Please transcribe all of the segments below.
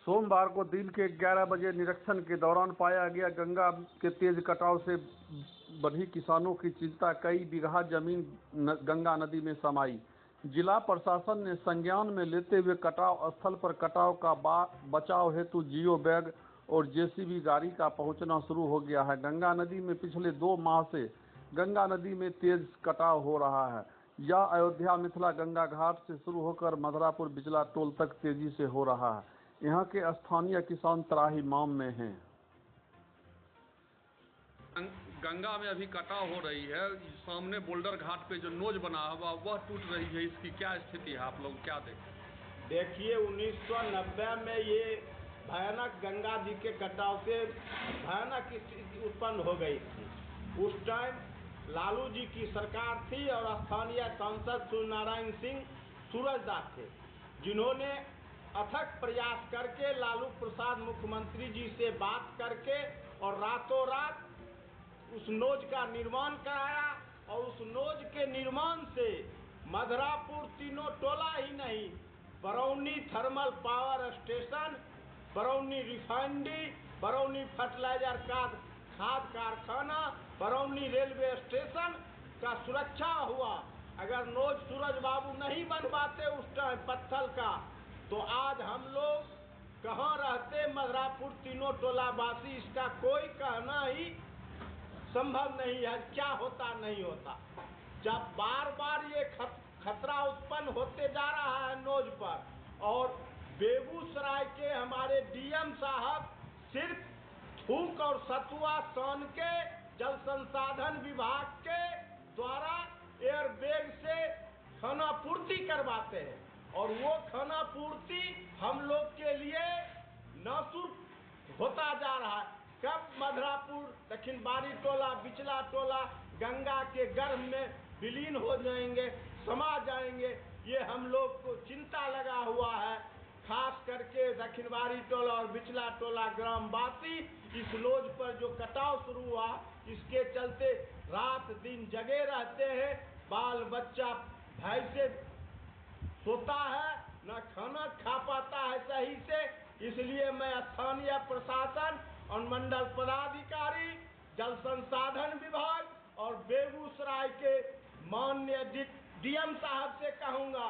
सोमवार को दिन के 11 बजे निरीक्षण के दौरान पाया गया गंगा के तेज कटाव से बढ़ी किसानों की चिंता। कई बीघा जमीन गंगा नदी में समाई। जिला प्रशासन ने संज्ञान में लेते हुए कटाव स्थल पर कटाव का बचाव हेतु जियो बैग और जेसीबी गाड़ी का पहुंचना शुरू हो गया है। गंगा नदी में पिछले 2 माह से गंगा नदी में तेज कटाव हो रहा है। यह अयोध्या मिथिला गंगा घाट से शुरू होकर मधुरापुर बिचला टोल तक तेजी से हो रहा है। यहाँ के स्थानीय किसान त्राहिमाम में हैं। गंगा में अभी कटाव हो रही है। सामने बोल्डर घाट पे जो नोज बना हुआ वह टूट रही है। इसकी क्या स्थिति है, आप लोग क्या देखें? देखिए, 1990 में ये भयानक गंगा जी के कटाव से भयानक स्थिति उत्पन्न हो गई थी। उस टाइम लालू जी की सरकार थी और स्थानीय सांसद सूर्यनारायण सिंह सूरजदास थे, जिन्होंने अथक प्रयास करके लालू प्रसाद मुख्यमंत्री जी से बात करके और रातों रात उस नोज का निर्माण कराया। और उस नोज के निर्माण से मधुरापुर तीनों टोला ही नहीं, Barauni thermal power station, Barauni refinery, Barauni fertilizer का खाद कारखाना, बरौनी रेलवे स्टेशन का सुरक्षा हुआ। अगर नोज सूरज बाबू नहीं बनवाते उस टाइम पत्थर का, तो आज हम लोग कहाँ रहते? मधुरापुर तीनों टोला वासी, इसका कोई कहना ही संभव नहीं है क्या होता नहीं होता। जब बार बार ये खतरा उत्पन्न होते जा रहा है नोज पर, और बेगूसराय के हमारे डीएम साहब सिर्फ थूक और सतुआ सान के जल संसाधन विभाग के द्वारा एयरबैग से खाना पूर्ति करवाते हैं, और वो खाना पूर्ति हम लोग के लिए नासुर होता जा रहा है। कब मधुरापुर, दक्षिणबाड़ी टोला, बिचला टोला गंगा के गर्भ में विलीन हो जाएंगे, समा जाएंगे, ये हम लोग को चिंता लगा हुआ है। खास करके दक्षिणबाड़ी टोला और बिचला टोला ग्रामवासी इस नोज पर जो कटाव शुरू हुआ, इसके चलते रात दिन जगे रहते हैं। बाल बच्चा भय से सोता है, न खाना खा पाता है सही से। इसलिए मैं स्थानीय प्रशासन और मंडल पदाधिकारी, जल संसाधन विभाग और बेगूसराय के माननीय डीएम साहब से कहूँगा,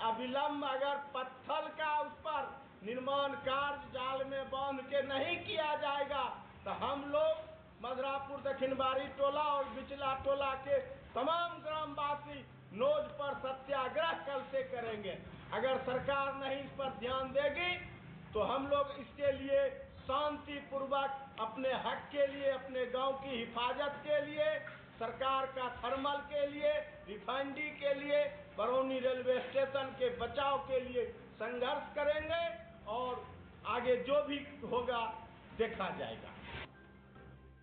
अविलंब अगर पत्थर का उस पर निर्माण कार्य जाल में बांध के नहीं किया जाएगा, तो हम लोग मधुरापुर, दक्षिणबाड़ी टोला और बिचला टोला के तमाम ग्रामवासी नोज पर सत्याग्रह कल से करेंगे। अगर सरकार नहीं इस पर ध्यान देगी तो हम लोग इसके लिए शांति पूर्वक अपने हक के लिए, अपने गांव की हिफाजत के लिए, सरकार का थर्मल के लिए, रिफाइनरी के लिए, बरौनी रेलवे स्टेशन के बचाव के लिए संघर्ष करेंगे, और आगे जो भी होगा देखा जाएगा।